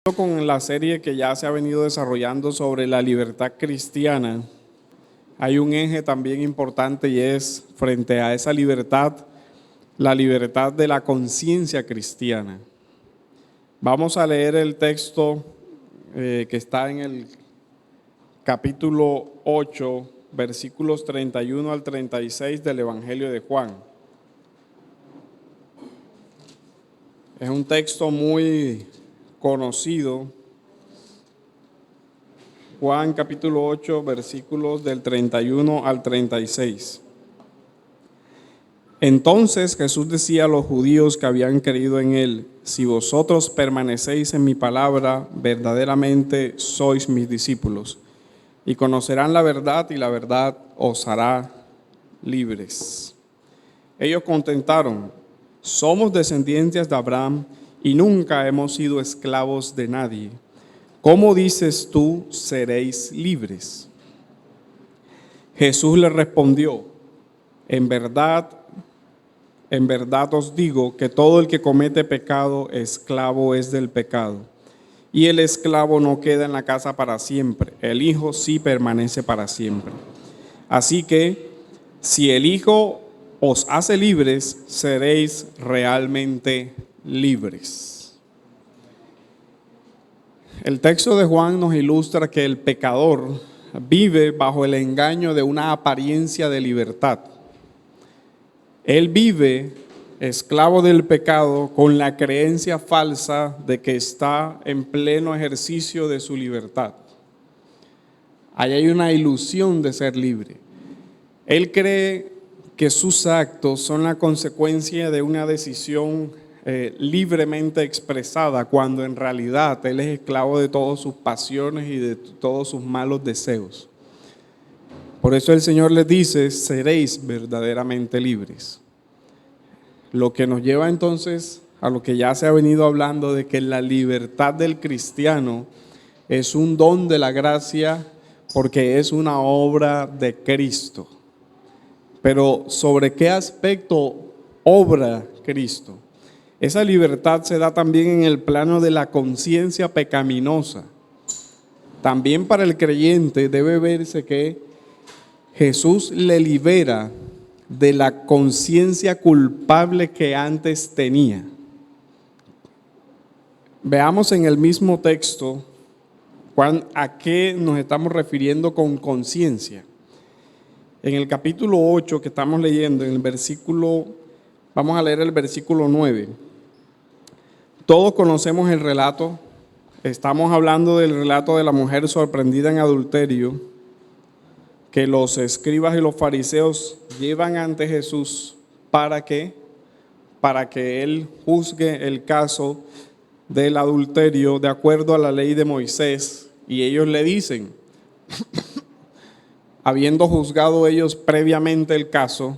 Con la serie que ya se ha venido desarrollando sobre la libertad cristiana, hay un eje también importante y es frente a esa libertad, la libertad de la conciencia cristiana. Vamos a leer el texto que está en el capítulo 8, versículos 31 al 36 del Evangelio de Juan. Es un texto muy conocido. Juan capítulo 8, versículos del 31 al 36. Entonces Jesús decía a los judíos que habían creído en él: si vosotros permanecéis en mi palabra, verdaderamente sois mis discípulos, y conocerán la verdad, y la verdad os hará libres. Ellos contestaron: somos descendientes de Abraham y nunca hemos sido esclavos de nadie. ¿Cómo dices tú, seréis libres? Jesús le respondió: en verdad os digo que todo el que comete pecado, esclavo es del pecado. Y el esclavo no queda en la casa para siempre, el Hijo sí permanece para siempre. Así que, si el Hijo os hace libres, seréis realmente libres. El texto de Juan nos ilustra que el pecador vive bajo el engaño de una apariencia de libertad. Él vive esclavo del pecado con la creencia falsa de que está en pleno ejercicio de su libertad. Ahí hay una ilusión de ser libre. Él cree que sus actos son la consecuencia de una decisión libremente expresada, cuando en realidad él es esclavo de todas sus pasiones y de todos sus malos deseos. Por eso el Señor les dice: seréis verdaderamente libres. Lo que nos lleva entonces a lo que ya se ha venido hablando, de que la libertad del cristiano es un don de la gracia, porque es una obra de Cristo. Pero ¿sobre qué aspecto obra Cristo? Esa libertad se da también en el plano de la conciencia pecaminosa. También para el creyente debe verse que Jesús le libera de la conciencia culpable que antes tenía. Veamos en el mismo texto a qué nos estamos refiriendo con conciencia. En el capítulo 8 que estamos leyendo, en el versículo, vamos a leer el versículo 9. Todos conocemos el relato. Estamos hablando del relato de la mujer sorprendida en adulterio, que los escribas y los fariseos llevan ante Jesús para que él juzgue el caso del adulterio de acuerdo a la ley de Moisés. Y ellos le dicen, habiendo juzgado ellos previamente el caso,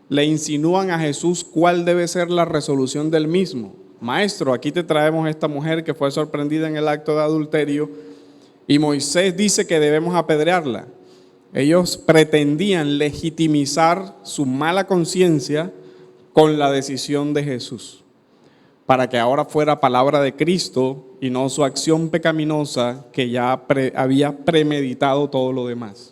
le insinúan a Jesús cuál debe ser la resolución del mismo. Maestro, aquí te traemos esta mujer que fue sorprendida en el acto de adulterio y Moisés dice que debemos apedrearla. Ellos pretendían legitimizar su mala conciencia con la decisión de Jesús, para que ahora fuera palabra de Cristo y no su acción pecaminosa que ya había premeditado todo lo demás.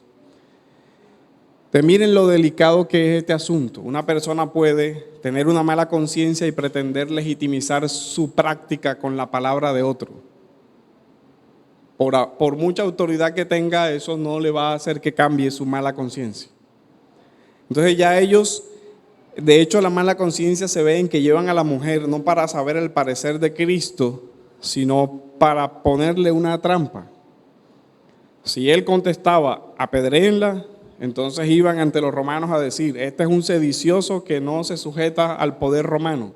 Miren lo delicado que es este asunto. Una persona puede tener una mala conciencia y pretender legitimizar su práctica con la palabra de otro. Por mucha autoridad que tenga, eso no le va a hacer que cambie su mala conciencia. Entonces ya ellos, de hecho la mala conciencia se ve en que llevan a la mujer no para saber el parecer de Cristo, sino para ponerle una trampa. Si él contestaba, apedréenla, entonces iban ante los romanos a decir, este es un sedicioso que no se sujeta al poder romano.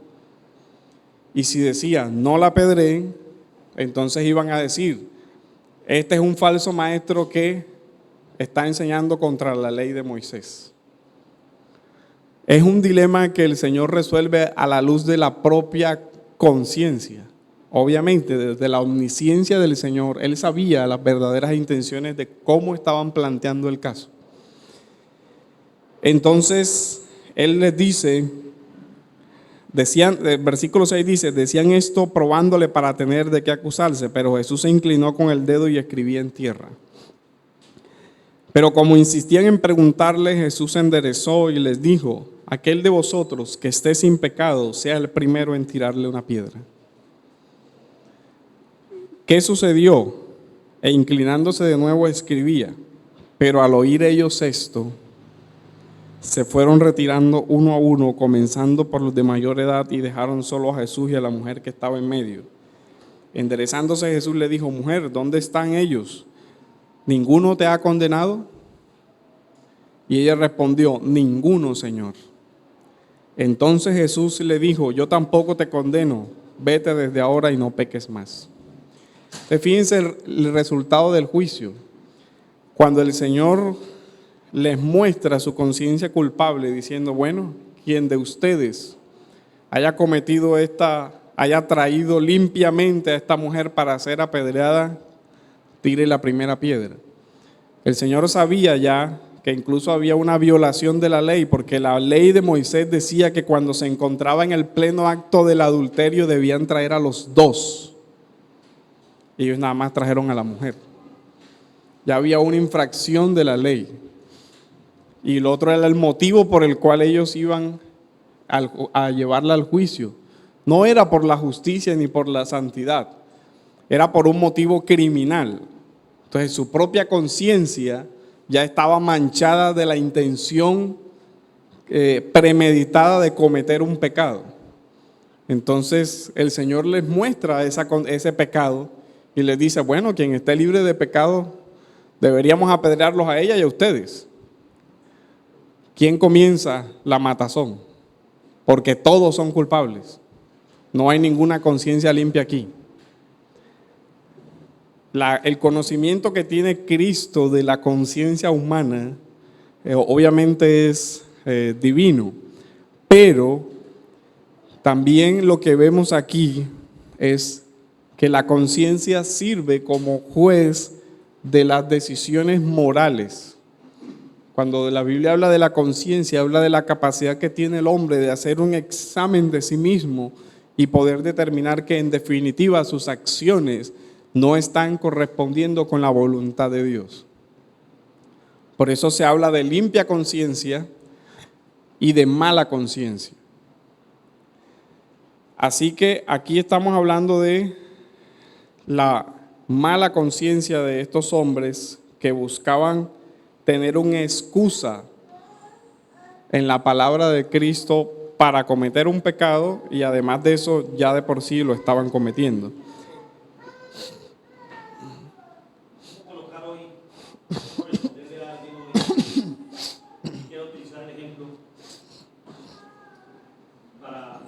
Y si decía, no la apedreen, entonces iban a decir, este es un falso maestro que está enseñando contra la ley de Moisés. Es un dilema que el Señor resuelve a la luz de la propia conciencia. Obviamente, desde la omnisciencia del Señor, Él sabía las verdaderas intenciones de cómo estaban planteando el caso. Entonces, Él les dice, Decían, el versículo 6 dice, decían esto probándole para tener de qué acusarse, pero Jesús se inclinó con el dedo y escribía en tierra. Pero como insistían en preguntarle, Jesús se enderezó y les dijo, aquel de vosotros que esté sin pecado, sea el primero en tirarle una piedra. ¿Qué sucedió? E inclinándose de nuevo escribía, pero al oír ellos esto, se fueron retirando uno a uno, comenzando por los de mayor edad, y dejaron solo a Jesús y a la mujer que estaba en medio. Enderezándose Jesús le dijo, mujer, ¿dónde están ellos? ¿Ninguno te ha condenado? Y ella respondió, ninguno, Señor. Entonces Jesús le dijo, yo tampoco te condeno, vete desde ahora y no peques más. Fíjense el resultado del juicio. Cuando el Señor les muestra su conciencia culpable, diciendo, bueno, quien de ustedes haya cometido haya traído limpiamente a esta mujer para ser apedreada, tire la primera piedra. El Señor sabía ya que incluso había una violación de la ley, porque la ley de Moisés decía que cuando se encontraba en el pleno acto del adulterio debían traer a los dos. Ellos nada más trajeron a la mujer. Ya había una infracción de la ley. Y lo otro era el motivo por el cual ellos iban a llevarla al juicio. No era por la justicia ni por la santidad, era por un motivo criminal. Entonces su propia conciencia ya estaba manchada de la intención premeditada de cometer un pecado. Entonces el Señor les muestra ese pecado y les dice, bueno, quien esté libre de pecado, deberíamos apedrearlos a ella y a ustedes. ¿Quién comienza la matazón? Porque todos son culpables. No hay ninguna conciencia limpia aquí. El conocimiento que tiene Cristo de la conciencia humana, obviamente es divino, pero también lo que vemos aquí es que la conciencia sirve como juez de las decisiones morales. Cuando la Biblia habla de la conciencia, habla de la capacidad que tiene el hombre de hacer un examen de sí mismo y poder determinar que en definitiva sus acciones no están correspondiendo con la voluntad de Dios. Por eso se habla de limpia conciencia y de mala conciencia. Así que aquí estamos hablando de la mala conciencia de estos hombres que buscaban tener una excusa en la palabra de Cristo para cometer un pecado y además de eso ya de por sí lo estaban cometiendo. Quiero utilizar el ejemplo para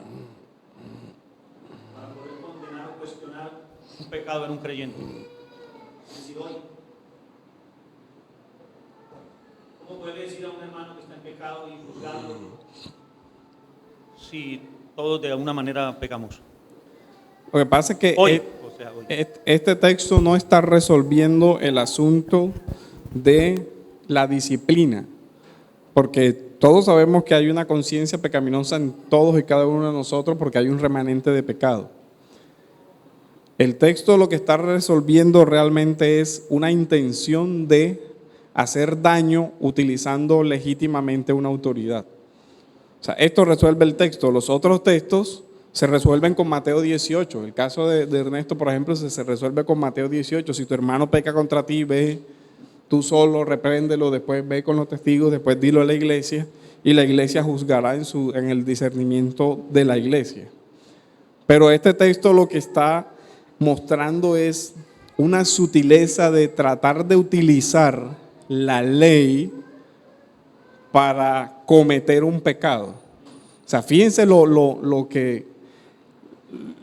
poder condenar o cuestionar un pecado en un creyente. Es decir, hoy, ¿cómo puede decir a un hermano que está en pecado y juzgarlo si todos de alguna manera pecamos? Lo que pasa es que Hoy. este texto no está resolviendo el asunto de la disciplina, porque todos sabemos que hay una conciencia pecaminosa en todos y cada uno de nosotros porque hay un remanente de pecado. El texto lo que está resolviendo realmente es una intención de hacer daño utilizando legítimamente una autoridad. O sea, esto resuelve el texto. Los otros textos se resuelven con Mateo 18. El caso de Ernesto, por ejemplo, se resuelve con Mateo 18. Si tu hermano peca contra ti, ve tú solo, repréndelo, después ve con los testigos, después dilo a la iglesia y la iglesia juzgará en el discernimiento de la iglesia. Pero este texto lo que está mostrando es una sutileza de tratar de utilizar la ley para cometer un pecado. O sea, fíjense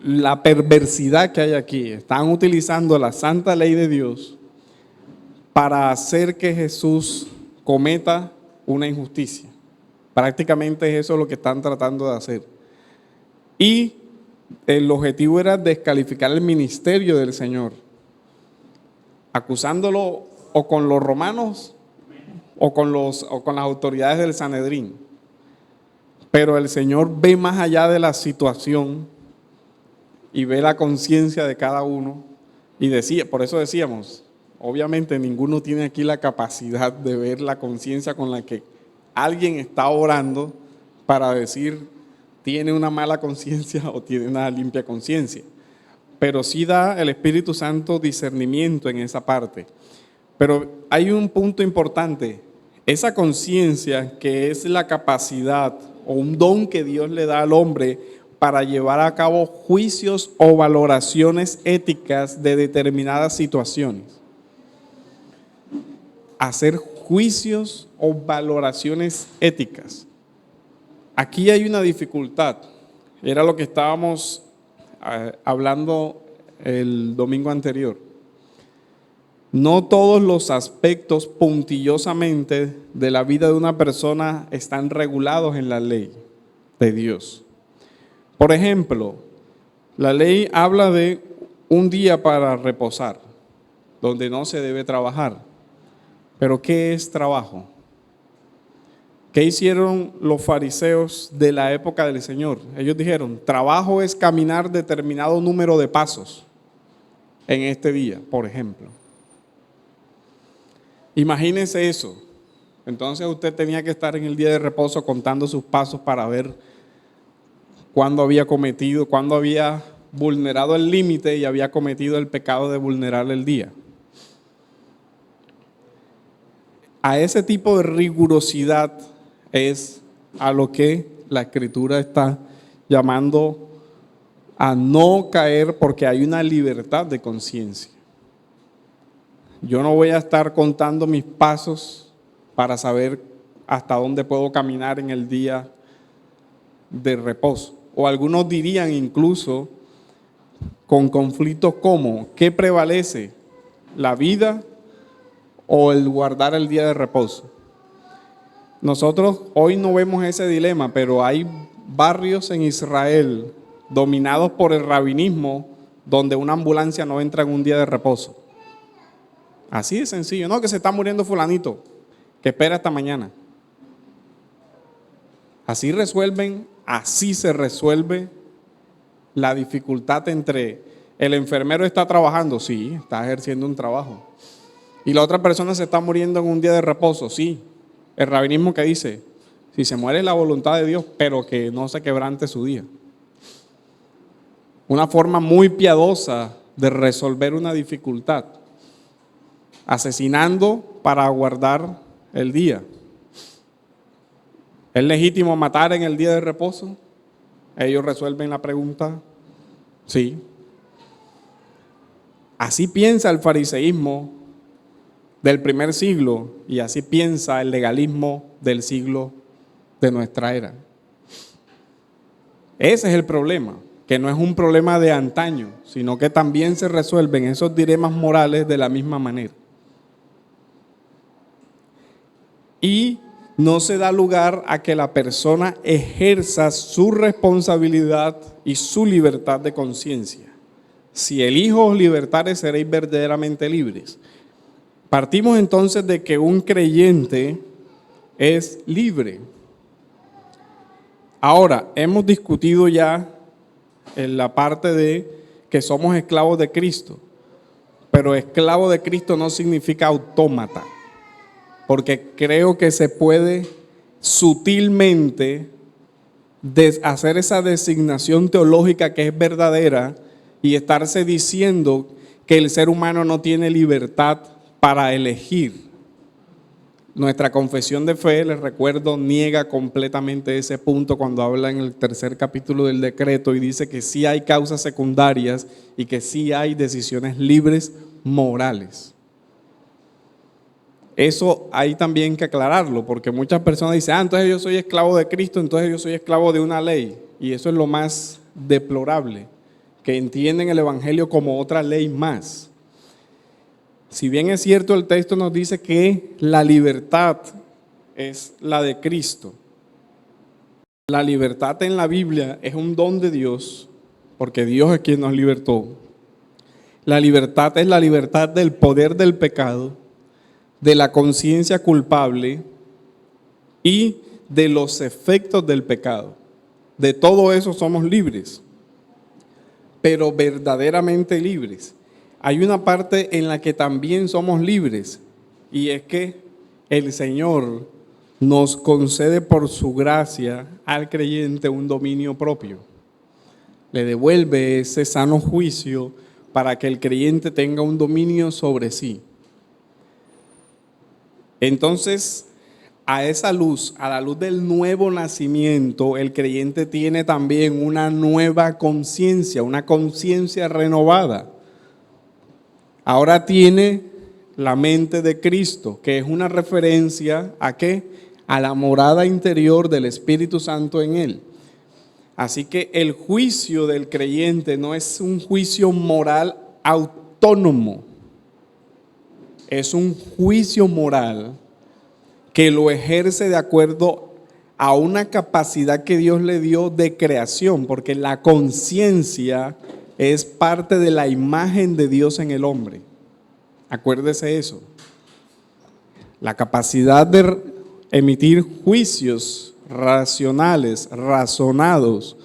la perversidad que hay aquí. Están utilizando la santa ley de Dios para hacer que Jesús cometa una injusticia. Prácticamente es eso lo que están tratando de hacer. Y el objetivo era descalificar el ministerio del Señor, acusándolo o con los romanos o con las autoridades del Sanedrín. Pero el Señor ve más allá de la situación y ve la conciencia de cada uno. Y por eso decíamos, obviamente ninguno tiene aquí la capacidad de ver la conciencia con la que alguien está orando para decir tiene una mala conciencia o tiene una limpia conciencia. Pero sí da el Espíritu Santo discernimiento en esa parte. Pero hay un punto importante, esa conciencia que es la capacidad o un don que Dios le da al hombre para llevar a cabo juicios o valoraciones éticas de determinadas situaciones. Hacer juicios o valoraciones éticas. Aquí hay una dificultad, era lo que estábamos hablando el domingo anterior. No todos los aspectos puntillosamente de la vida de una persona están regulados en la ley de Dios. Por ejemplo, la ley habla de un día para reposar, donde no se debe trabajar. Pero ¿qué es trabajo? ¿Qué hicieron los fariseos de la época del Señor? Ellos dijeron, trabajo es caminar determinado número de pasos en este día, por ejemplo. Imagínese eso. Entonces usted tenía que estar en el día de reposo contando sus pasos para ver cuándo había vulnerado el límite y había cometido el pecado de vulnerar el día. A ese tipo de rigurosidad es a lo que la Escritura está llamando a no caer, porque hay una libertad de conciencia. Yo no voy a estar contando mis pasos para saber hasta dónde puedo caminar en el día de reposo. O algunos dirían incluso con conflictos como, ¿qué prevalece? ¿La vida o el guardar el día de reposo? Nosotros hoy no vemos ese dilema, pero hay barrios en Israel dominados por el rabinismo donde una ambulancia no entra en un día de reposo. Así de sencillo, no que se está muriendo fulanito, que espera hasta mañana. Así se resuelve la dificultad entre el enfermero está trabajando, sí, está ejerciendo un trabajo. Y la otra persona se está muriendo en un día de reposo, sí. El rabinismo que dice, si se muere es la voluntad de Dios, pero que no se quebrante su día. Una forma muy piadosa de resolver una dificultad. Asesinando para guardar el día. ¿Es legítimo matar en el día de reposo? Ellos resuelven la pregunta, sí. Así piensa el fariseísmo del primer siglo y así piensa el legalismo del siglo de nuestra era. Ese es el problema, que no es un problema de antaño, sino que también se resuelven esos dilemas morales de la misma manera. Y no se da lugar a que la persona ejerza su responsabilidad y su libertad de conciencia. Si el Hijo os libertare, seréis verdaderamente libres. Partimos entonces de que un creyente es libre. Ahora, hemos discutido ya en la parte de que somos esclavos de Cristo, pero esclavo de Cristo no significa autómata. Porque creo que se puede sutilmente hacer esa designación teológica que es verdadera y estarse diciendo que el ser humano no tiene libertad para elegir. Nuestra confesión de fe, les recuerdo, niega completamente ese punto cuando habla en el 3er capítulo del decreto y dice que sí hay causas secundarias y que sí hay decisiones libres morales. Eso hay también que aclararlo, porque muchas personas dicen, entonces yo soy esclavo de Cristo, entonces yo soy esclavo de una ley. Y eso es lo más deplorable, que entienden el Evangelio como otra ley más. Si bien es cierto, el texto nos dice que la libertad es la de Cristo. La libertad en la Biblia es un don de Dios, porque Dios es quien nos libertó. La libertad es la libertad del poder del pecado, de la conciencia culpable y de los efectos del pecado. De todo eso somos libres, pero verdaderamente libres. Hay una parte en la que también somos libres, y es que el Señor nos concede por su gracia al creyente un dominio propio. Le devuelve ese sano juicio para que el creyente tenga un dominio sobre sí. Entonces, a esa luz, a la luz del nuevo nacimiento, el creyente tiene también una nueva conciencia, una conciencia renovada. Ahora tiene la mente de Cristo, que es una referencia ¿a qué? A la morada interior del Espíritu Santo en él. Así que el juicio del creyente no es un juicio moral autónomo, es un juicio moral que lo ejerce de acuerdo a una capacidad que Dios le dio de creación, porque la conciencia es parte de la imagen de Dios en el hombre. Acuérdese eso. La capacidad de emitir juicios racionales, razonados,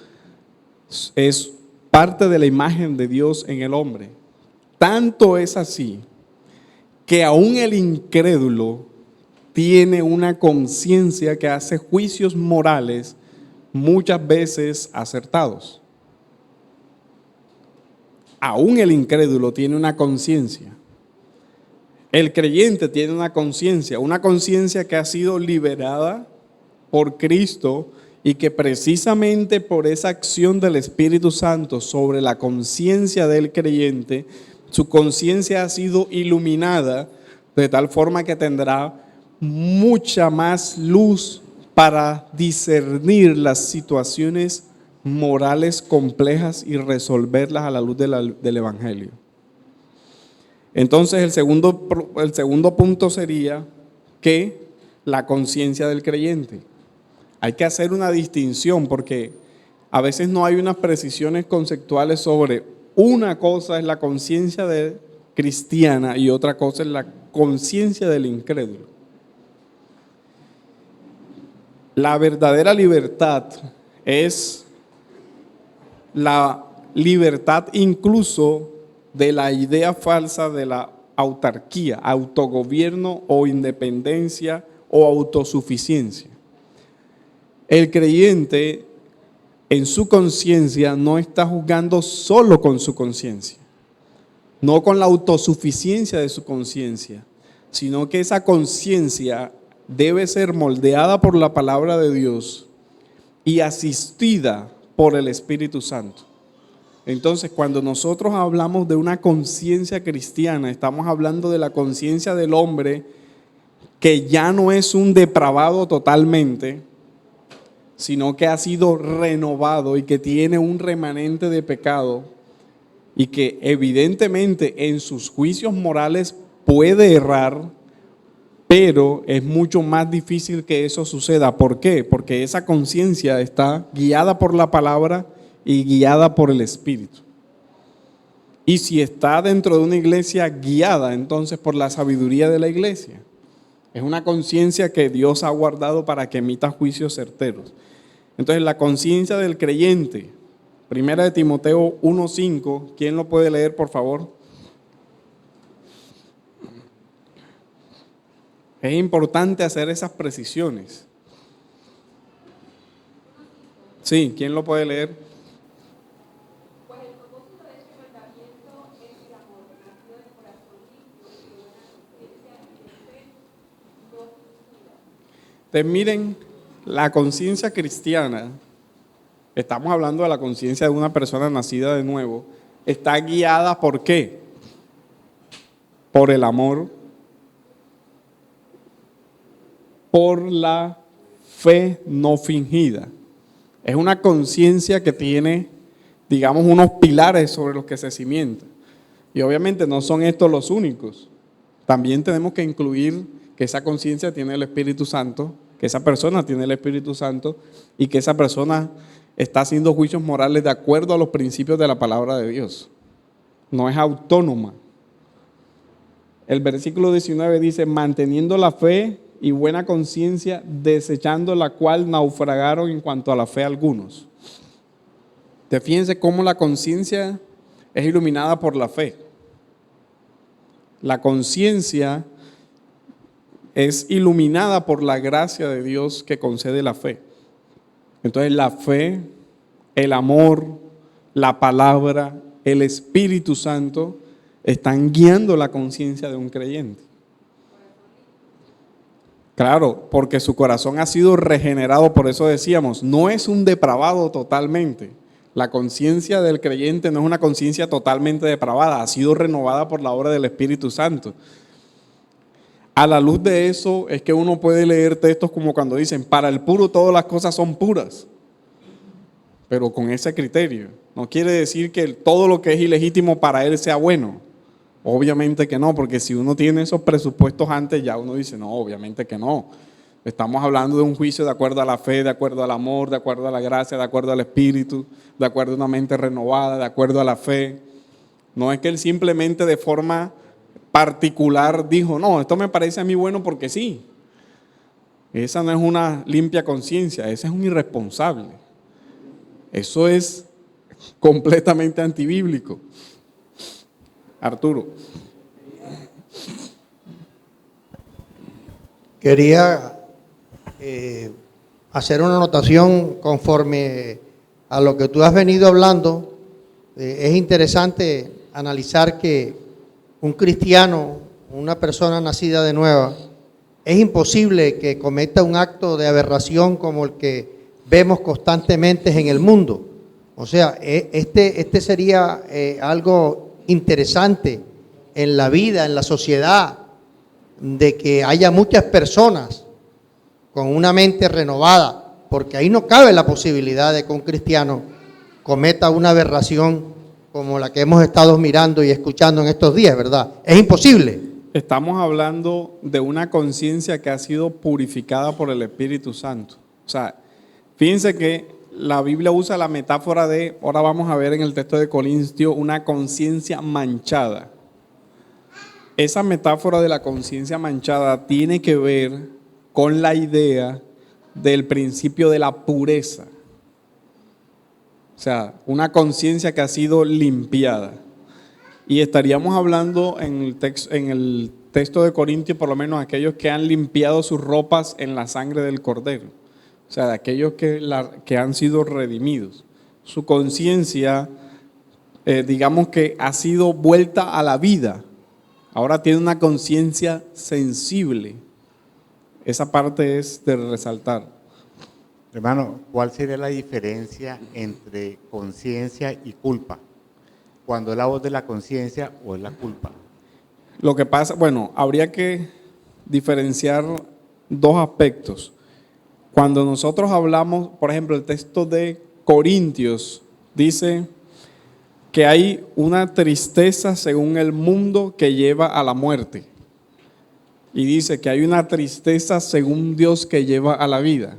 es parte de la imagen de Dios en el hombre. Tanto es así que aún el incrédulo tiene una conciencia que hace juicios morales muchas veces acertados. Aún el incrédulo tiene una conciencia. El creyente tiene una conciencia que ha sido liberada por Cristo y que precisamente por esa acción del Espíritu Santo sobre la conciencia del creyente, su conciencia ha sido iluminada de tal forma que tendrá mucha más luz para discernir las situaciones morales complejas y resolverlas a la luz del Evangelio. Entonces el segundo punto sería que la conciencia del creyente. Hay que hacer una distinción porque a veces no hay unas precisiones conceptuales sobre una cosa es la conciencia cristiana y otra cosa es la conciencia del incrédulo. La verdadera libertad es la libertad incluso de la idea falsa de la autarquía, autogobierno o independencia o autosuficiencia. El creyente en su conciencia no está juzgando solo con su conciencia, no con la autosuficiencia de su conciencia, sino que esa conciencia debe ser moldeada por la palabra de Dios y asistida por el Espíritu Santo. Entonces, cuando nosotros hablamos de una conciencia cristiana, estamos hablando de la conciencia del hombre que ya no es un depravado totalmente, sino que ha sido renovado y que tiene un remanente de pecado y que evidentemente en sus juicios morales puede errar, pero es mucho más difícil que eso suceda. ¿Por qué? Porque esa conciencia está guiada por la palabra y guiada por el Espíritu. Y si está dentro de una iglesia guiada, entonces por la sabiduría de la iglesia. Es una conciencia que Dios ha guardado para que emita juicios certeros. Entonces la conciencia del creyente, 1 Timoteo 1:5, ¿quién lo puede leer, por favor? Es importante hacer esas precisiones. Sí, ¿quién lo puede leer? Pues el propósito de este mandamiento es el amor, nacido del corazón limpio y de buena conciencia y de fe no fingida. Entonces miren, la conciencia cristiana, estamos hablando de la conciencia de una persona nacida de nuevo, está guiada ¿por qué? Por el amor, por la fe no fingida. Es una conciencia que tiene, digamos, unos pilares sobre los que se cimienta. Y obviamente no son estos los únicos. También tenemos que incluir que esa conciencia tiene el Espíritu Santo, que esa persona tiene el Espíritu Santo y que esa persona está haciendo juicios morales de acuerdo a los principios de la palabra de Dios. No es autónoma. El versículo 19 dice, manteniendo la fe y buena conciencia, desechando la cual naufragaron en cuanto a la fe algunos. Fíjense cómo la conciencia es iluminada por la fe. La conciencia es iluminada por la gracia de Dios que concede la fe. Entonces la fe, el amor, la palabra, el Espíritu Santo están guiando la conciencia de un creyente. Claro, porque su corazón ha sido regenerado, por eso decíamos, no es un depravado totalmente. La conciencia del creyente no es una conciencia totalmente depravada, ha sido renovada por la obra del Espíritu Santo. A la luz de eso es que uno puede leer textos como cuando dicen, para el puro todas las cosas son puras, pero con ese criterio. No quiere decir que todo lo que es ilegítimo para él sea bueno. Obviamente que no, porque si uno tiene esos presupuestos antes, ya uno dice, no, obviamente que no. Estamos hablando de un juicio de acuerdo a la fe, de acuerdo al amor, de acuerdo a la gracia, de acuerdo al Espíritu, de acuerdo a una mente renovada, de acuerdo a la fe. No es que él simplemente de forma particular dijo, no, esto me parece a mí bueno porque sí. Esa no es una limpia conciencia, ese es un irresponsable. Eso es completamente antibíblico. Arturo. Quería hacer una anotación conforme a lo que tú has venido hablando. Es interesante analizar que un cristiano, una persona nacida de nueva, es imposible que cometa un acto de aberración como el que vemos constantemente en el mundo. O sea, este sería algo interesante en la vida, en la sociedad, de que haya muchas personas con una mente renovada, porque ahí no cabe la posibilidad de que un cristiano cometa una aberración como la que hemos estado mirando y escuchando en estos días, ¿verdad? Es imposible. Estamos hablando de una conciencia que ha sido purificada por el Espíritu Santo. O sea, fíjense que la Biblia usa la metáfora de, ahora vamos a ver en el texto de Corintios, una conciencia manchada. Esa metáfora de la conciencia manchada tiene que ver con la idea del principio de la pureza. O sea, una conciencia que ha sido limpiada. Y estaríamos hablando en el texto de Corintios, por lo menos aquellos que han limpiado sus ropas en la sangre del Cordero. O sea, de aquellos que han sido redimidos. Su conciencia, digamos que ha sido vuelta a la vida. Ahora tiene una conciencia sensible. Esa parte es de resaltar. Hermano, ¿cuál sería la diferencia entre conciencia y culpa? ¿Cuando es la voz de la conciencia o es la culpa? Lo que pasa, bueno, habría que diferenciar dos aspectos. Cuando nosotros hablamos, por ejemplo, el texto de Corintios dice que hay una tristeza según el mundo que lleva a la muerte. Y dice que hay una tristeza según Dios que lleva a la vida.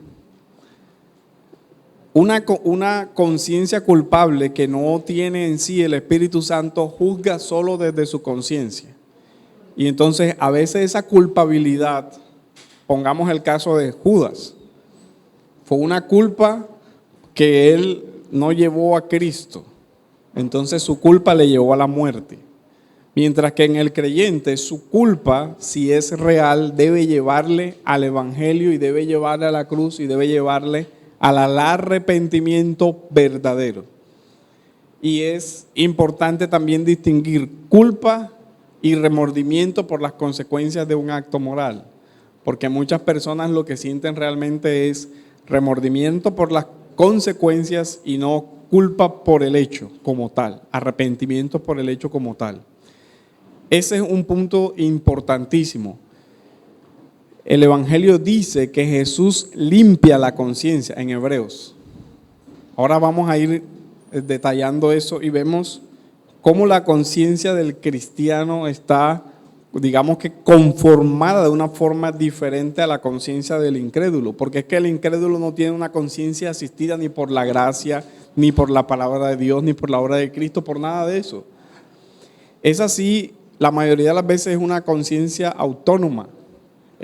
Una conciencia culpable que no tiene en sí el Espíritu Santo juzga solo desde su conciencia. Y entonces a veces esa culpabilidad, pongamos el caso de Judas, fue una culpa que él no llevó a Cristo. Entonces su culpa le llevó a la muerte. Mientras que en el creyente su culpa, si es real, debe llevarle al Evangelio y debe llevarle a la cruz y debe llevarle al arrepentimiento verdadero. Y es importante también distinguir culpa y remordimiento por las consecuencias de un acto moral. Porque muchas personas lo que sienten realmente es remordimiento por las consecuencias y no culpa por el hecho como tal, arrepentimiento por el hecho como tal. Ese es un punto importantísimo. El Evangelio dice que Jesús limpia la conciencia en Hebreos. Ahora vamos a ir detallando eso y vemos cómo la conciencia del cristiano está, digamos que conformada de una forma diferente a la conciencia del incrédulo, porque es que el incrédulo no tiene una conciencia asistida ni por la gracia, ni por la palabra de Dios, ni por la obra de Cristo, por nada de eso. Es así, la mayoría de las veces es una conciencia autónoma.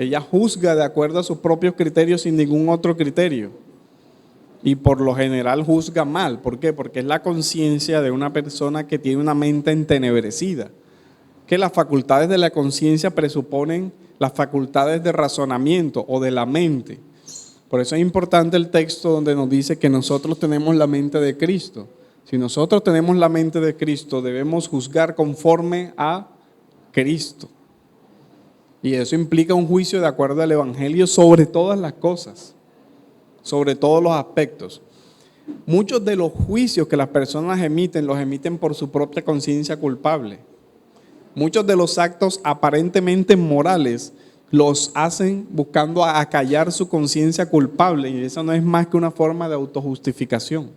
Ella juzga de acuerdo a sus propios criterios sin ningún otro criterio. Y por lo general juzga mal. ¿Por qué? Porque es la conciencia de una persona que tiene una mente entenebrecida. Que las facultades de la conciencia presuponen las facultades de razonamiento o de la mente. Por eso es importante el texto donde nos dice que nosotros tenemos la mente de Cristo. Si nosotros tenemos la mente de Cristo, debemos juzgar conforme a Cristo. Y eso implica un juicio de acuerdo al Evangelio sobre todas las cosas, sobre todos los aspectos. Muchos de los juicios que las personas emiten, los emiten por su propia conciencia culpable. Muchos de los actos aparentemente morales los hacen buscando acallar su conciencia culpable, y eso no es más que una forma de autojustificación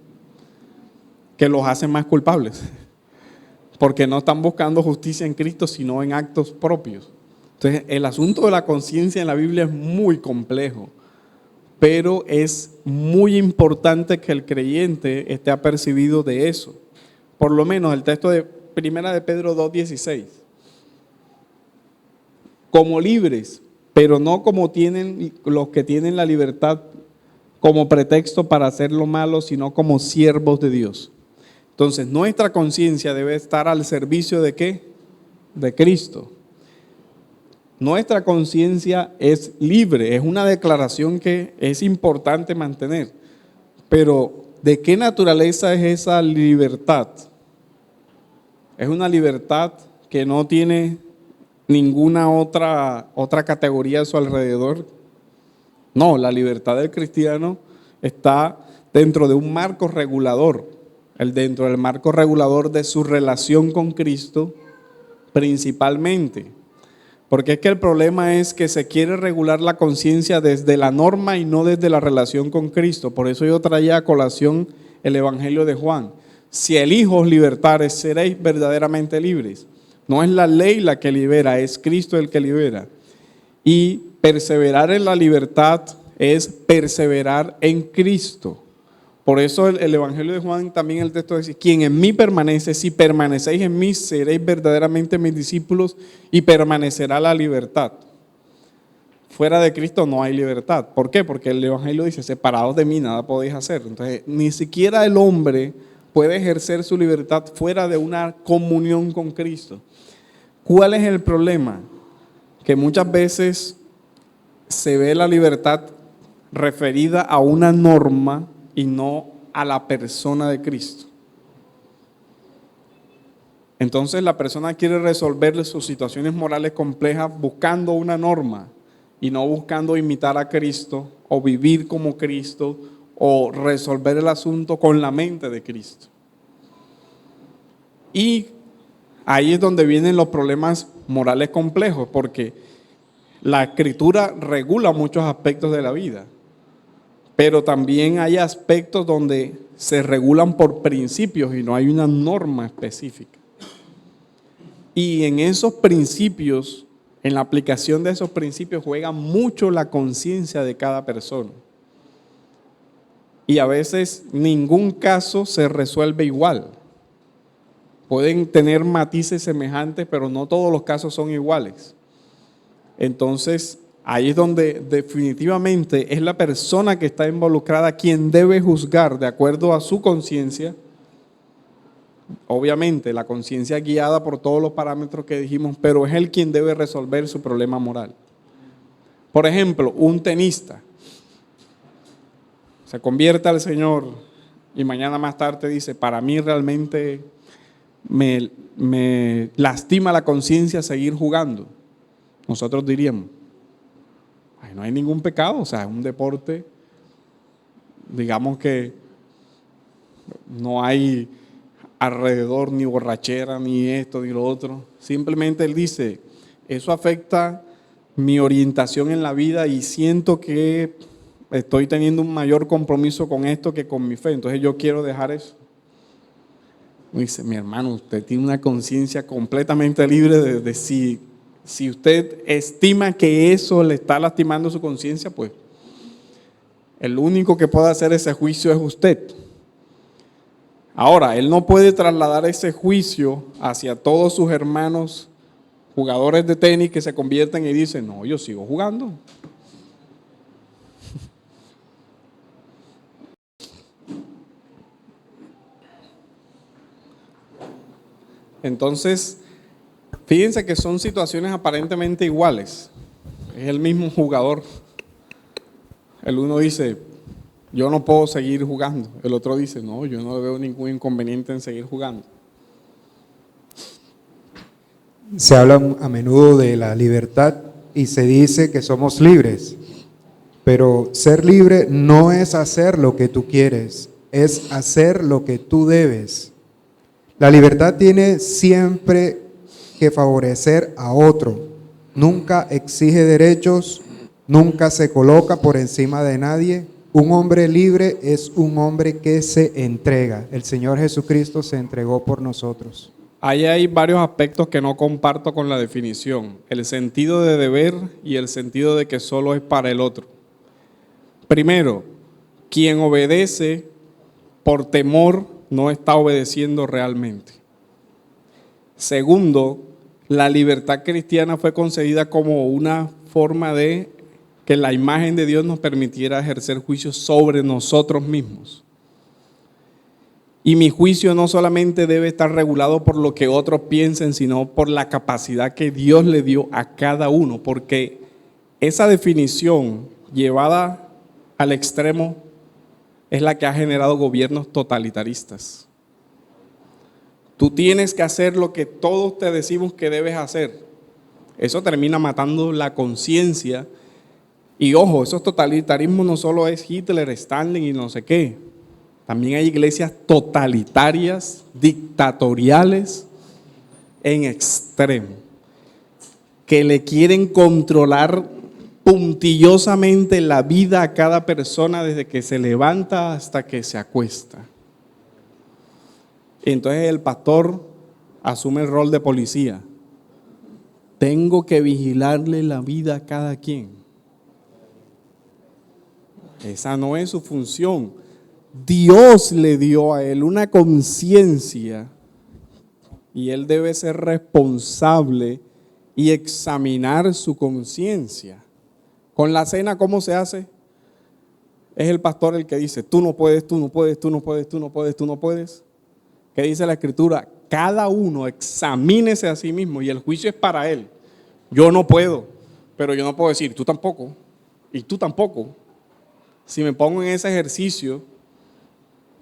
que los hace más culpables, porque no están buscando justicia en Cristo, sino en actos propios. Entonces, el asunto de la conciencia en la Biblia es muy complejo, pero es muy importante que el creyente esté apercibido de eso. Por lo menos el texto de 1 de Pedro 2:16. Como libres, pero no como tienen los que tienen la libertad como pretexto para hacer lo malo, sino como siervos de Dios. Entonces, nuestra conciencia debe estar al servicio ¿de qué? De Cristo. Nuestra conciencia es libre, es una declaración que es importante mantener. Pero, ¿de qué naturaleza es esa libertad? Es una libertad que no tiene ninguna otra categoría a su alrededor. No, la libertad del cristiano está dentro de un marco regulador, dentro del marco regulador de su relación con Cristo principalmente. Porque es que el problema es que se quiere regular la conciencia desde la norma y no desde la relación con Cristo. Por eso yo traía a colación el Evangelio de Juan. Si el Hijo os libertare, seréis verdaderamente libres. No es la ley la que libera, es Cristo el que libera. Y perseverar en la libertad es perseverar en Cristo. Por eso el Evangelio de Juan, también el texto dice, quien en mí permanece, si permanecéis en mí, seréis verdaderamente mis discípulos y permanecerá la libertad. Fuera de Cristo no hay libertad. ¿Por qué? Porque el Evangelio dice, separados de mí nada podéis hacer. Entonces, ni siquiera el hombre puede ejercer su libertad fuera de una comunión con Cristo. ¿Cuál es el problema? Que muchas veces se ve la libertad referida a una norma y no a la persona de Cristo. Entonces la persona quiere resolver sus situaciones morales complejas buscando una norma y no buscando imitar a Cristo o vivir como Cristo o resolver el asunto con la mente de Cristo. Y ahí es donde vienen los problemas morales complejos, porque la Escritura regula muchos aspectos de la vida, pero también hay aspectos donde se regulan por principios y no hay una norma específica. Y en esos principios, en la aplicación de esos principios, juega mucho la conciencia de cada persona. Y a veces ningún caso se resuelve igual. Pueden tener matices semejantes, pero no todos los casos son iguales. Entonces, ahí es donde definitivamente es la persona que está involucrada quien debe juzgar de acuerdo a su conciencia. Obviamente, la conciencia guiada por todos los parámetros que dijimos, pero es él quien debe resolver su problema moral. Por ejemplo, un tenista se convierte al Señor y mañana más tarde dice, para mí realmente me lastima la conciencia seguir jugando. Nosotros diríamos, no hay ningún pecado, o sea, es un deporte, digamos que no hay alrededor ni borrachera, ni esto, ni lo otro. Simplemente él dice, eso afecta mi orientación en la vida y siento que estoy teniendo un mayor compromiso con esto que con mi fe, entonces yo quiero dejar eso. Dice, mi hermano, usted tiene una conciencia completamente libre de si usted estima que eso le está lastimando su conciencia, pues el único que puede hacer ese juicio es usted. Ahora, él no puede trasladar ese juicio hacia todos sus hermanos jugadores de tenis que se convierten y dicen, no, yo sigo jugando. Entonces, fíjense que son situaciones aparentemente iguales. Es el mismo jugador. El uno dice, yo no puedo seguir jugando. El otro dice, no, yo no veo ningún inconveniente en seguir jugando. Se habla a menudo de la libertad y se dice que somos libres, pero ser libre no es hacer lo que tú quieres, es hacer lo que tú debes. La libertad tiene siempre que favorecer a otro, nunca exige derechos, nunca se coloca por encima de nadie. Un hombre libre es un hombre que se entrega. El Señor Jesucristo se entregó por nosotros. Ahí hay varios aspectos que no comparto con la definición. El sentido de deber y el sentido de que solo es para el otro. Primero, quien obedece por temor no está obedeciendo realmente. Segundo, la libertad cristiana fue concebida como una forma de que la imagen de Dios nos permitiera ejercer juicio sobre nosotros mismos. Y mi juicio no solamente debe estar regulado por lo que otros piensen, sino por la capacidad que Dios le dio a cada uno, porque esa definición llevada al extremo es la que ha generado gobiernos totalitaristas. Tú tienes que hacer lo que todos te decimos que debes hacer. Eso termina matando la conciencia. Y ojo, esos totalitarismos no solo es Hitler, Stalin y no sé qué. También hay iglesias totalitarias, dictatoriales, en extremo, que le quieren controlar puntillosamente la vida a cada persona desde que se levanta hasta que se acuesta. Entonces el pastor asume el rol de policía. Tengo que vigilarle la vida a cada quien. Esa no es su función. Dios le dio a él una conciencia y él debe ser responsable y examinar su conciencia. Con la cena, ¿cómo se hace? Es el pastor el que dice, tú no puedes, tú no puedes, tú no puedes, tú no puedes, tú no puedes. ¿Qué dice la Escritura? Cada uno examínese a sí mismo y el juicio es para él. Yo no puedo, pero yo no puedo decir, tú tampoco, y tú tampoco. Si me pongo en ese ejercicio,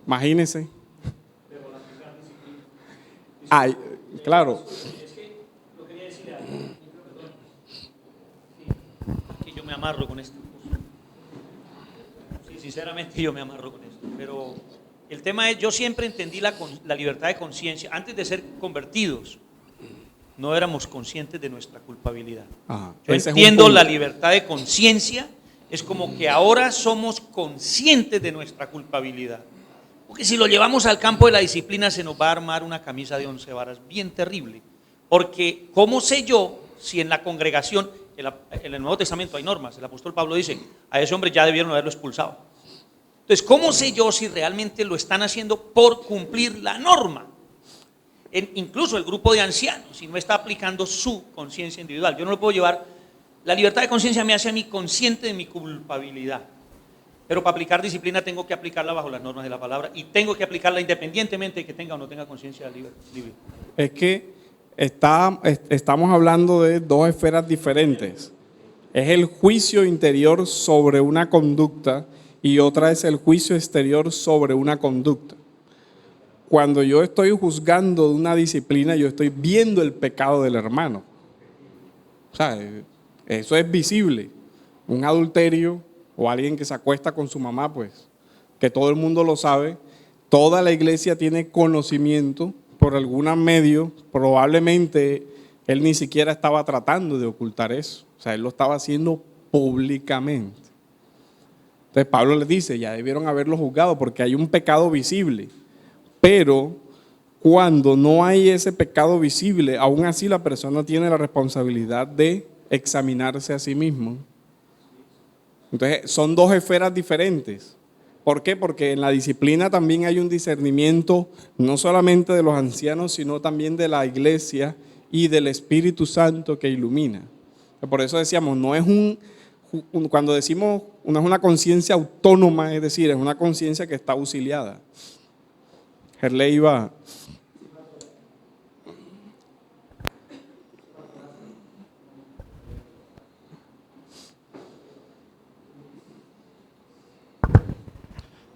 imagínense. Ay, claro. Es que lo quería decirle a que yo me amarro con esto. Sí, sinceramente yo me amarro con esto. Pero el tema es, yo siempre entendí la libertad de conciencia. Antes de ser convertidos, no éramos conscientes de nuestra culpabilidad. Ajá, Yo entiendo la libertad de conciencia, es como que ahora somos conscientes de nuestra culpabilidad. Porque si lo llevamos al campo de la disciplina se nos va a armar una camisa de 11 varas bien terrible. Porque ¿cómo sé yo si en la congregación, en el Nuevo Testamento hay normas? El apóstol Pablo dice, a ese hombre ya debieron haberlo expulsado. Entonces, ¿cómo sé yo si realmente lo están haciendo por cumplir la norma? Incluso el grupo de ancianos, si no está aplicando su conciencia individual. Yo no lo puedo llevar. La libertad de conciencia me hace a mí consciente de mi culpabilidad. Pero para aplicar disciplina tengo que aplicarla bajo las normas de la palabra y tengo que aplicarla independientemente de que tenga o no tenga conciencia libre. Es que estamos hablando de dos esferas diferentes. Es el juicio interior sobre una conducta y otra es el juicio exterior sobre una conducta. Cuando yo estoy juzgando de una disciplina, yo estoy viendo el pecado del hermano. O sea, eso es visible. Un adulterio o alguien que se acuesta con su mamá, pues, que todo el mundo lo sabe, toda la iglesia tiene conocimiento por algún medio, probablemente él ni siquiera estaba tratando de ocultar eso, o sea, él lo estaba haciendo públicamente. Entonces Pablo les dice, ya debieron haberlo juzgado porque hay un pecado visible, pero cuando no hay ese pecado visible, aún así la persona tiene la responsabilidad de examinarse a sí mismo. Entonces, son dos esferas diferentes. ¿Por qué? Porque en la disciplina también hay un discernimiento, no solamente de los ancianos, sino también de la iglesia y del Espíritu Santo que ilumina. Por eso decíamos, no es cuando decimos, no es una conciencia autónoma, es decir, es una conciencia que está auxiliada. Gerley iba.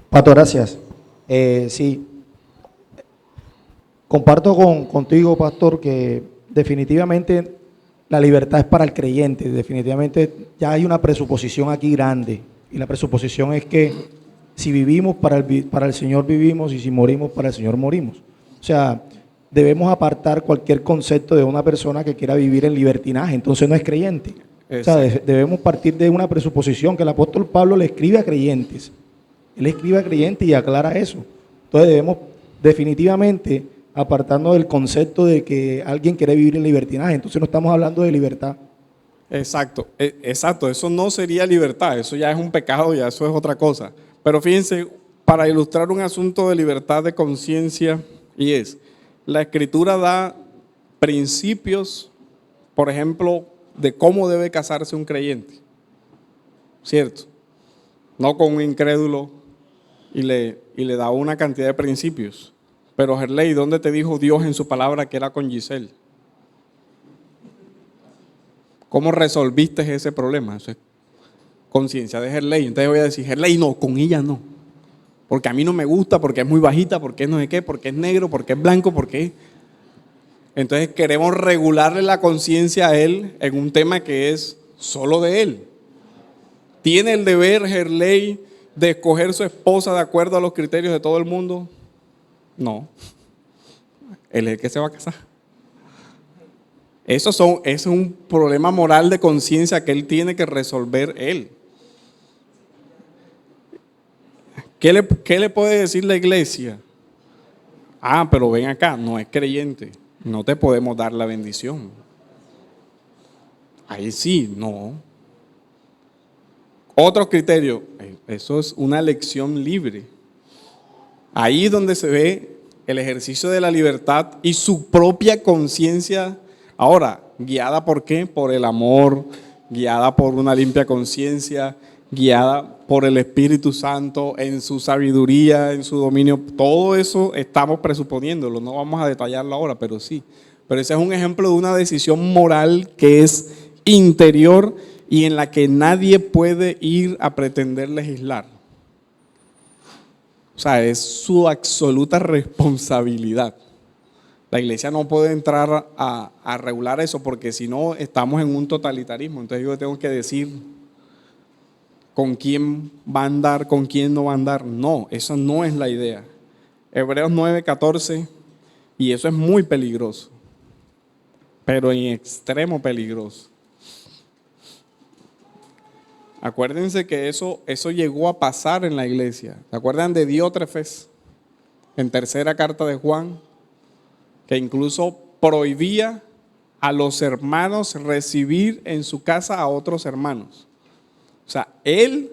Pastor, gracias. Sí, comparto contigo, Pastor, que definitivamente la libertad es para el creyente. Definitivamente ya hay una presuposición aquí grande. Y la presuposición es que si vivimos para el Señor vivimos y si morimos para el Señor morimos. O sea, debemos apartar cualquier concepto de una persona que quiera vivir en libertinaje. Entonces no es creyente. O sea, debemos partir de una presuposición que el apóstol Pablo le escribe a creyentes. Él escribe a creyentes y aclara eso. Entonces debemos definitivamente apartarnos del concepto de que alguien quiere vivir en libertinaje. Entonces no estamos hablando de libertad. Exacto, exacto, eso no sería libertad, eso ya es un pecado, ya eso es otra cosa. Pero fíjense, para ilustrar un asunto de libertad de conciencia, la Escritura da principios, por ejemplo, de cómo debe casarse un creyente, ¿cierto? No con un incrédulo y le da una cantidad de principios. Pero Gerley, ¿dónde te dijo Dios en su palabra que era con Giselle? ¿Cómo resolviste ese problema? Eso es conciencia de Gerley. Entonces voy a decir, Gerley, no, con ella no. Porque a mí no me gusta, porque es muy bajita, porque es no sé qué, porque es negro, porque es blanco, porque... Entonces queremos regularle la conciencia a él en un tema que es solo de él. ¿Tiene el deber Gerley de escoger su esposa de acuerdo a los criterios de todo el mundo? No. Él es el que se va a casar. Eso es un problema moral de conciencia que él tiene que resolver él. ¿Qué le puede decir la iglesia? Ah, pero ven acá, no es creyente, no te podemos dar la bendición. Ahí sí, no. Otro criterio, eso es una elección libre. Ahí es donde se ve el ejercicio de la libertad y su propia conciencia. Ahora, ¿guiada por qué? Por el amor, guiada por una limpia conciencia, guiada por el Espíritu Santo en su sabiduría, en su dominio. Todo eso estamos presuponiéndolo, no vamos a detallarlo ahora, pero sí. Pero ese es un ejemplo de una decisión moral que es interior y en la que nadie puede ir a pretender legislar. O sea, es su absoluta responsabilidad. La iglesia no puede entrar a regular eso porque si no estamos en un totalitarismo. Entonces yo tengo que decir con quién va a andar, con quién no va a andar. No, eso no es la idea. Hebreos 9:14, y eso es muy peligroso, pero en extremo peligroso. Acuérdense que eso llegó a pasar en la iglesia. ¿Se acuerdan de Diótrefes en tercera carta de Juan? Que incluso prohibía a los hermanos recibir en su casa a otros hermanos. O sea, él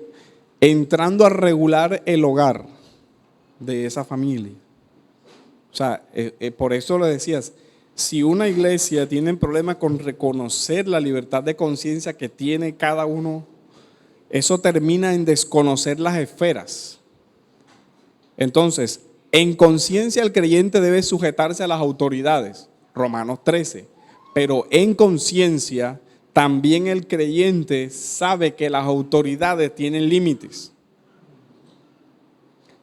entrando a regular el hogar de esa familia. O sea, por eso lo decías, si una iglesia tiene problemas con reconocer la libertad de conciencia que tiene cada uno, eso termina en desconocer las esferas. Entonces, en conciencia el creyente debe sujetarse a las autoridades, Romanos 13, pero en conciencia también el creyente sabe que las autoridades tienen límites.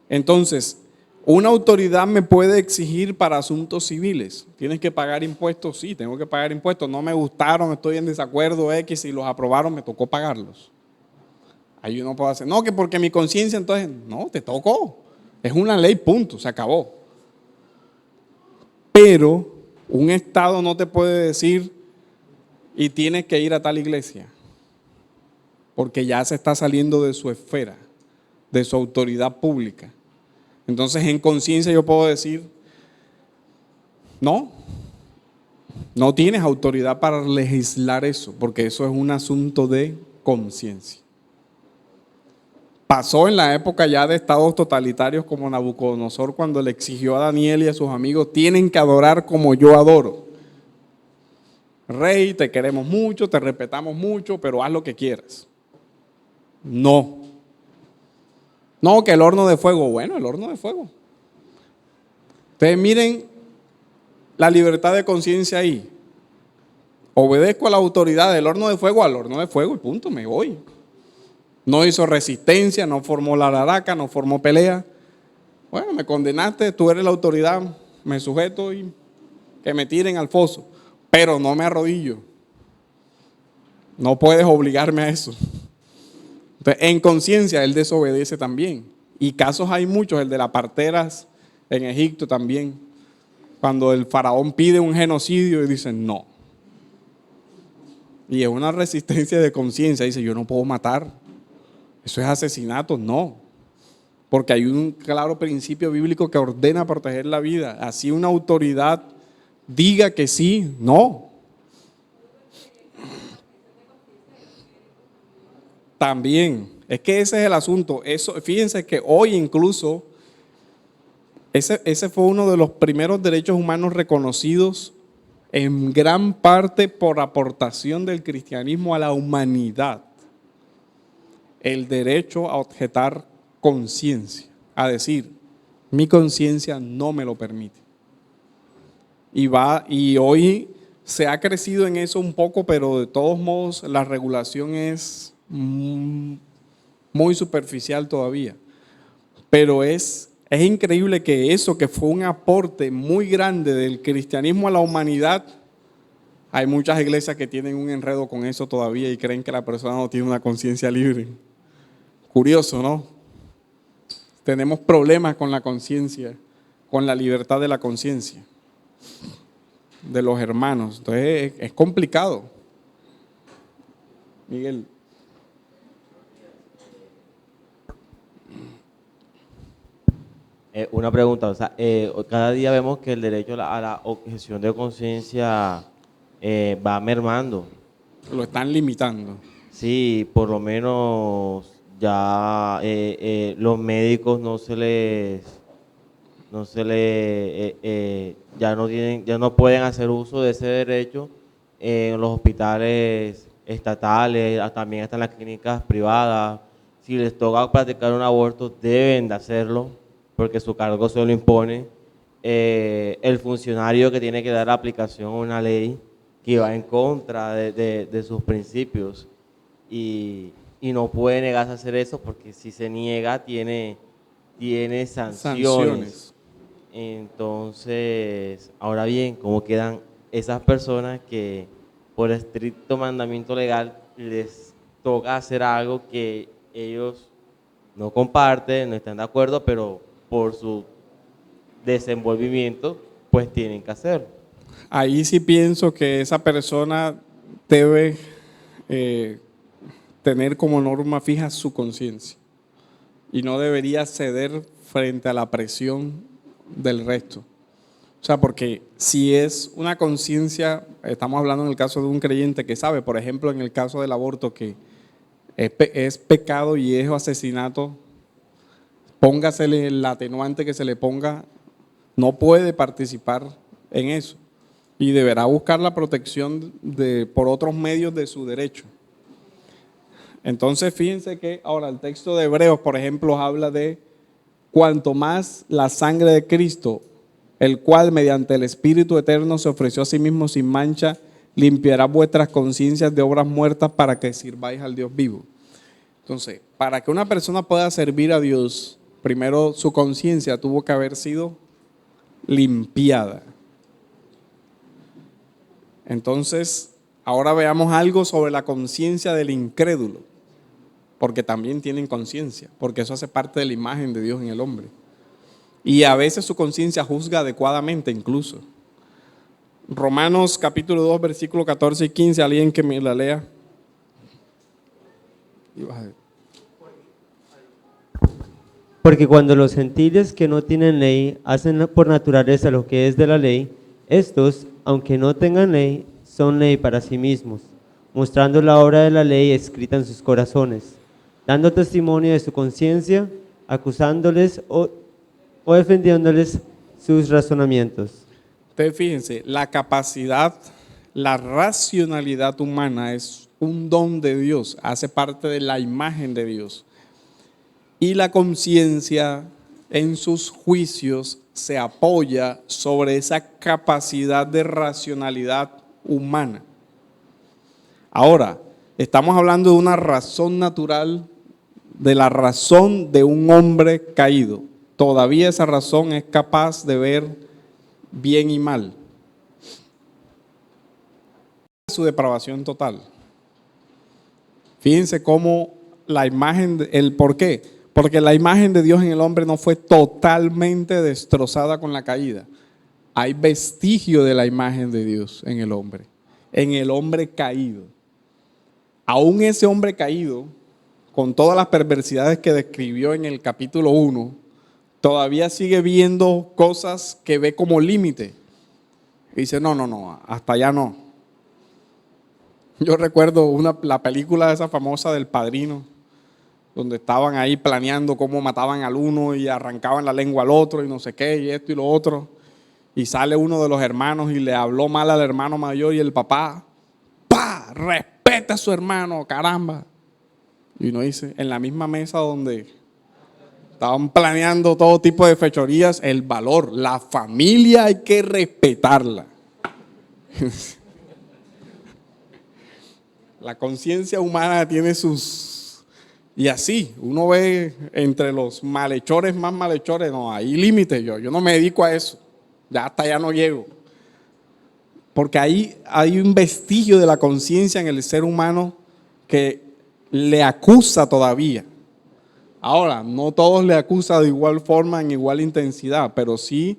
Entonces, una autoridad me puede exigir para asuntos civiles. ¿Tienes que pagar impuestos? Sí, tengo que pagar impuestos. No me gustaron, estoy en desacuerdo X y los aprobaron, me tocó pagarlos. Ahí uno puede hacer, no, que porque mi conciencia, entonces, no, te tocó. Es una ley, punto, se acabó. Pero un Estado no te puede decir y tienes que ir a tal iglesia, porque ya se está saliendo de su esfera, de su autoridad pública. Entonces, en conciencia yo puedo decir, no tienes autoridad para legislar eso, porque eso es un asunto de conciencia. Pasó en la época ya de estados totalitarios como Nabucodonosor, cuando le exigió a Daniel y a sus amigos, tienen que adorar como yo adoro. rey, te queremos mucho, te respetamos mucho, pero haz lo que quieras. No. No, que el horno de fuego, bueno, el horno de fuego. Ustedes miren la libertad de conciencia ahí. Obedezco a la autoridad del horno de fuego al horno de fuego y punto, me voy. No hizo resistencia, no formó la laraca, no formó pelea. Bueno, me condenaste, tú eres la autoridad, me sujeto y que me tiren al foso. Pero no me arrodillo. No puedes obligarme a eso. Entonces, en conciencia, él desobedece también. Y casos hay muchos, el de las parteras en Egipto también. Cuando el faraón pide un genocidio y dicen no. Y es una resistencia de conciencia. Dice, yo no puedo matar. Eso es asesinato. No. Porque hay un claro principio bíblico que ordena proteger la vida. Así una autoridad diga que sí, no. También, es que ese es el asunto. Eso, fíjense que hoy incluso, ese fue uno de los primeros derechos humanos reconocidos en gran parte por aportación del cristianismo a la humanidad. El derecho a objetar conciencia, a decir, mi conciencia no me lo permite. Y hoy se ha crecido en eso un poco, pero de todos modos la regulación es muy superficial todavía. Pero es increíble que eso, que fue un aporte muy grande del cristianismo a la humanidad, hay muchas iglesias que tienen un enredo con eso todavía y creen que la persona no tiene una conciencia libre. Curioso, ¿no? Tenemos problemas con la conciencia, con la libertad de la conciencia de los hermanos. Entonces es complicado. Miguel. Una pregunta, o sea, cada día vemos que el derecho a la objeción de conciencia va mermando. Lo están limitando. Sí, por lo menos ya los médicos ya no pueden hacer uso de ese derecho en los hospitales estatales, también hasta en las clínicas privadas. Si les toca practicar un aborto, deben de hacerlo, porque su cargo se lo impone. El funcionario que tiene que dar aplicación a una ley que va en contra de sus principios y no puede negarse a hacer eso, porque si se niega tiene sanciones. Entonces, ahora bien, ¿cómo quedan esas personas que por estricto mandamiento legal les toca hacer algo que ellos no comparten, no están de acuerdo, pero por su desenvolvimiento pues tienen que hacerlo? Ahí sí pienso que esa persona debe tener como norma fija su conciencia y no debería ceder frente a la presión del resto. O sea, porque si es una conciencia, estamos hablando en el caso de un creyente que sabe, por ejemplo, en el caso del aborto, que es pecado y es asesinato, póngasele el atenuante que se le ponga, no puede participar en eso y deberá buscar la protección por otros medios de su derecho. Entonces, fíjense que ahora el texto de Hebreos, por ejemplo, habla de cuanto más la sangre de Cristo, el cual mediante el Espíritu Eterno se ofreció a sí mismo sin mancha, limpiará vuestras conciencias de obras muertas para que sirváis al Dios vivo. Entonces, para que una persona pueda servir a Dios, primero su conciencia tuvo que haber sido limpiada. Entonces, ahora veamos algo sobre la conciencia del incrédulo, porque también tienen conciencia, porque eso hace parte de la imagen de Dios en el hombre. Y a veces su conciencia juzga adecuadamente incluso. Romanos capítulo 2, versículo 14 y 15, alguien que me la lea. Porque cuando los gentiles que no tienen ley hacen por naturaleza lo que es de la ley, estos, aunque no tengan ley, son ley para sí mismos, mostrando la obra de la ley escrita en sus corazones, dando testimonio de su conciencia, acusándoles o defendiéndoles sus razonamientos. Ustedes fíjense, la capacidad la racionalidad humana es un don de Dios, hace parte de la imagen de Dios. Y la conciencia en sus juicios se apoya sobre esa capacidad de racionalidad humana. Ahora, estamos hablando de una razón natural, de la razón de un hombre caído. Todavía esa razón es capaz de ver bien y mal. Su depravación total. Fíjense cómo la imagen, el por qué. Porque la imagen de Dios en el hombre no fue totalmente destrozada con la caída. Hay vestigio de la imagen de Dios en el hombre caído. Aún ese hombre caído, con todas las perversidades que describió en el capítulo 1, todavía sigue viendo cosas que ve como límite. Y dice, no, hasta allá no. Yo recuerdo la película esa famosa del Padrino, donde estaban ahí planeando cómo mataban al uno y arrancaban la lengua al otro y no sé qué, y esto y lo otro. Y sale uno de los hermanos y le habló mal al hermano mayor y el papá, ¡pah! Respeta a su hermano, caramba. Y uno dice, en la misma mesa donde estaban planeando todo tipo de fechorías, el valor, la familia hay que respetarla. La conciencia humana tiene sus... Y así, uno ve entre los malhechores más malhechores, no, hay límites, yo no me dedico a eso, ya hasta allá no llego. Porque ahí hay un vestigio de la conciencia en el ser humano que le acusa todavía. Ahora, no todos le acusan de igual forma, en igual intensidad, pero sí,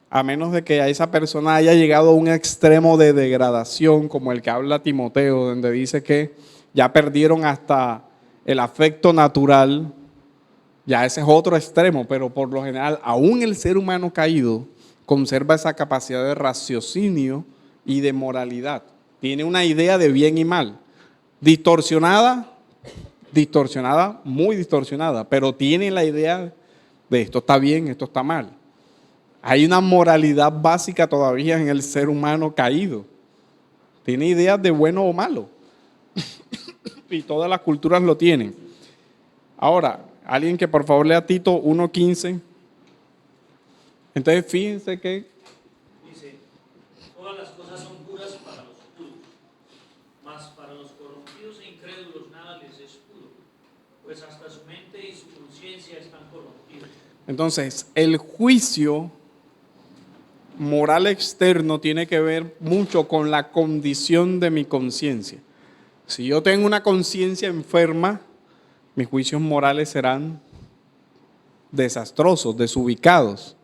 a menos de que a esa persona haya llegado a un extremo de degradación, como el que habla Timoteo, donde dice que ya perdieron hasta el afecto natural, ya ese es otro extremo, pero por lo general, aún el ser humano caído conserva esa capacidad de raciocinio y de moralidad. Tiene una idea de bien y mal, distorsionada, muy distorsionada, pero tiene la idea de esto está bien, esto está mal. Hay una moralidad básica todavía en el ser humano caído. Tiene ideas de bueno o malo. Y todas las culturas lo tienen. Ahora, alguien que por favor lea Tito 1:15. Entonces fíjense que dice, todas las cosas son puras para los puros, mas para los corrompidos e incrédulos nada les es puro, pues hasta su mente y su conciencia están corrompidos. entonces el juicio moral externo tiene que ver mucho con la condición de mi conciencia. Si yo tengo una conciencia enferma, mis juicios morales serán desastrosos, desubicados.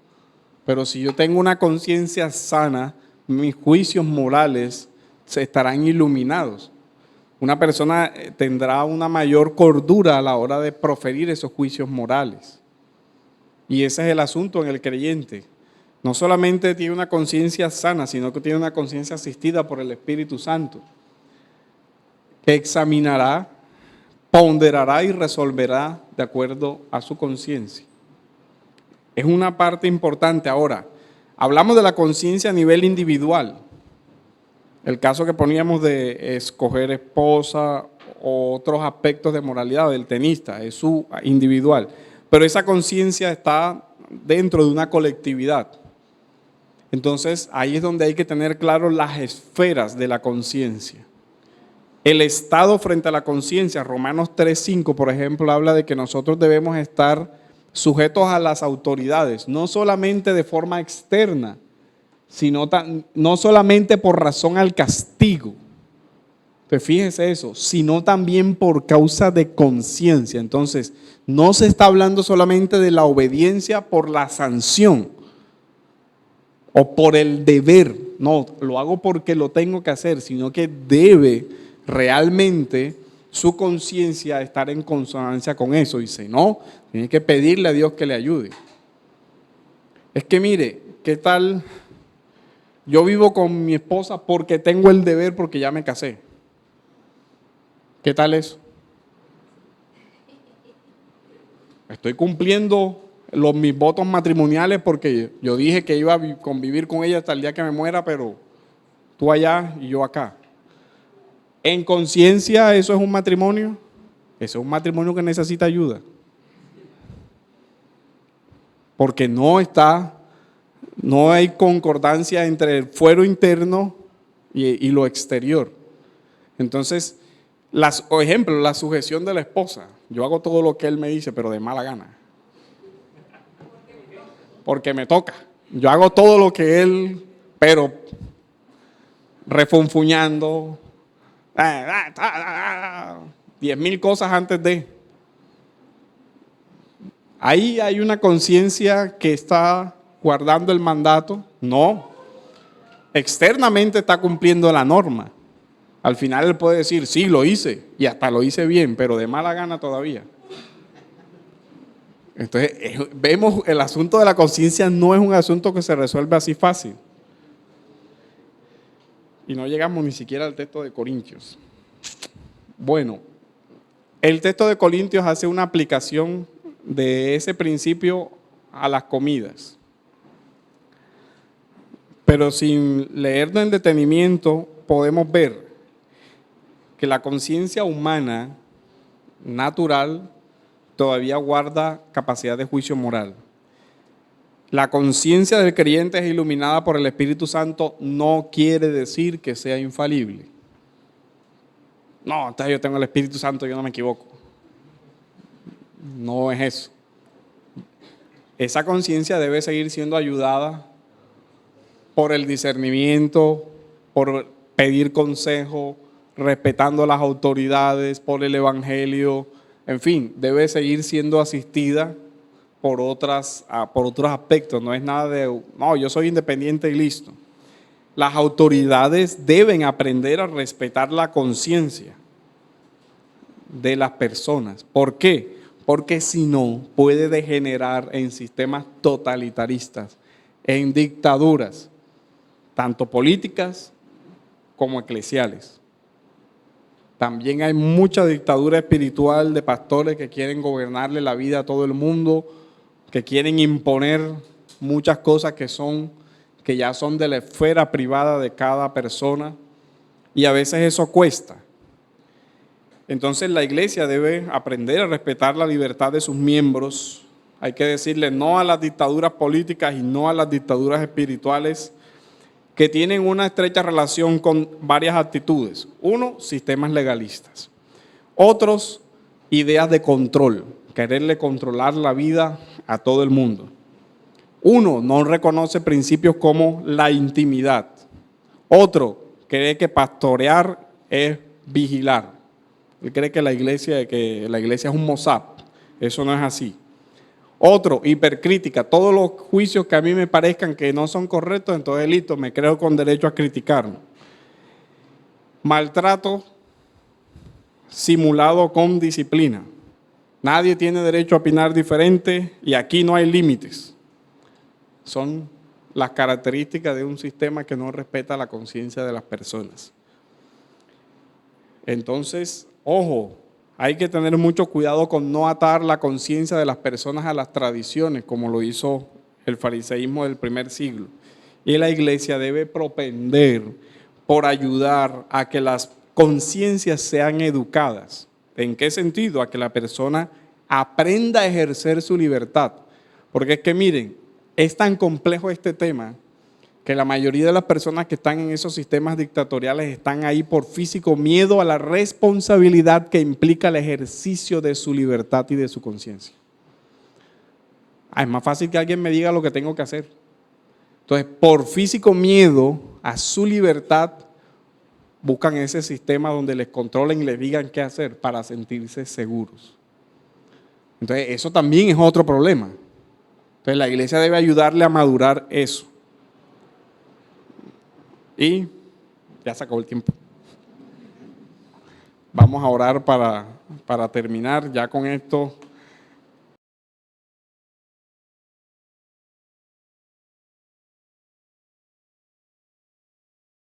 Pero si yo tengo una conciencia sana, mis juicios morales se estarán iluminados. Una persona tendrá una mayor cordura a la hora de proferir esos juicios morales. Y ese es el asunto en el creyente. No solamente tiene una conciencia sana, sino que tiene una conciencia asistida por el Espíritu Santo, que examinará, ponderará y resolverá de acuerdo a su conciencia. Es una parte importante. Ahora, hablamos de la conciencia a nivel individual. El caso que poníamos de escoger esposa o otros aspectos de moralidad del tenista, es su individual. Pero esa conciencia está dentro de una colectividad. Entonces, ahí es donde hay que tener claro las esferas de la conciencia. El estado frente a la conciencia, Romanos 3:5, por ejemplo, habla de que nosotros debemos estar sujetos a las autoridades, no solamente de forma externa, sino no solamente por razón al castigo. Entonces, fíjese eso, sino también por causa de conciencia. Entonces, no se está hablando solamente de la obediencia por la sanción o por el deber. No, lo hago porque lo tengo que hacer, sino que debe realmente su conciencia estar en consonancia con eso. Dice, no, tiene que pedirle a Dios que le ayude. Es que mire, ¿qué tal? Yo vivo con mi esposa porque tengo el deber, porque ya me casé. ¿Qué tal eso? Estoy cumpliendo mis votos matrimoniales porque yo dije que iba a convivir con ella hasta el día que me muera, pero tú allá y yo acá. En conciencia, ¿eso es un matrimonio? Eso es un matrimonio que necesita ayuda. Porque no hay concordancia entre el fuero interno y lo exterior. Entonces, por ejemplo, la sujeción de la esposa. Yo hago todo lo que él me dice, pero de mala gana. Porque me toca. Yo hago todo lo que él, pero refunfuñando, 10,000 cosas antes de. Ahí hay una conciencia que está guardando el mandato. No. Externamente está cumpliendo la norma. Al final él puede decir, sí, lo hice, y hasta lo hice bien, pero de mala gana todavía. Entonces, vemos el asunto de la conciencia no es un asunto que se resuelve así fácil. Y no llegamos ni siquiera al texto de Corintios. Bueno, el texto de Corintios hace una aplicación de ese principio a las comidas. Pero sin leerlo en detenimiento, podemos ver que la conciencia humana natural todavía guarda capacidad de juicio moral. La conciencia del creyente es iluminada por el Espíritu Santo, no quiere decir que sea infalible. No, entonces yo tengo el Espíritu Santo, yo no me equivoco. No es eso. Esa conciencia debe seguir siendo ayudada por el discernimiento, por pedir consejo, respetando las autoridades, por el Evangelio, en fin, debe seguir siendo asistida por otros aspectos. No es nada de, no, yo soy independiente y listo. Las autoridades deben aprender a respetar la conciencia de las personas. ¿Por qué? Porque si no, puede degenerar en sistemas totalitaristas, en dictaduras, tanto políticas como eclesiales. También hay mucha dictadura espiritual de pastores que quieren gobernarle la vida a todo el mundo, que quieren imponer muchas cosas que ya son de la esfera privada de cada persona, y a veces eso cuesta. Entonces la iglesia debe aprender a respetar la libertad de sus miembros. Hay que decirle no a las dictaduras políticas y no a las dictaduras espirituales que tienen una estrecha relación con varias actitudes. Uno, sistemas legalistas. Otros, ideas de control, quererle controlar la vida a todo el mundo. Uno, no reconoce principios como la intimidad. Otro, cree que pastorear es vigilar. Él cree que la iglesia es un Mossad. Eso no es así. Otro, hipercrítica. Todos los juicios que a mí me parezcan que no son correctos, entonces listo, me creo con derecho a criticarlo. Maltrato simulado con disciplina. Nadie tiene derecho a opinar diferente y aquí no hay límites. Son las características de un sistema que no respeta la conciencia de las personas. Entonces, ojo, hay que tener mucho cuidado con no atar la conciencia de las personas a las tradiciones, como lo hizo el fariseísmo del primer siglo. Y la iglesia debe propender por ayudar a que las conciencias sean educadas. ¿En qué sentido? A que la persona aprenda a ejercer su libertad. Porque es que miren, es tan complejo este tema que la mayoría de las personas que están en esos sistemas dictatoriales están ahí por físico miedo a la responsabilidad que implica el ejercicio de su libertad y de su conciencia. Es más fácil que alguien me diga lo que tengo que hacer. Entonces, por físico miedo a su libertad, buscan ese sistema donde les controlen y les digan qué hacer para sentirse seguros. Entonces, eso también es otro problema. Entonces, la iglesia debe ayudarle a madurar eso. Y ya se acabó el tiempo. Vamos a orar para terminar. Ya con esto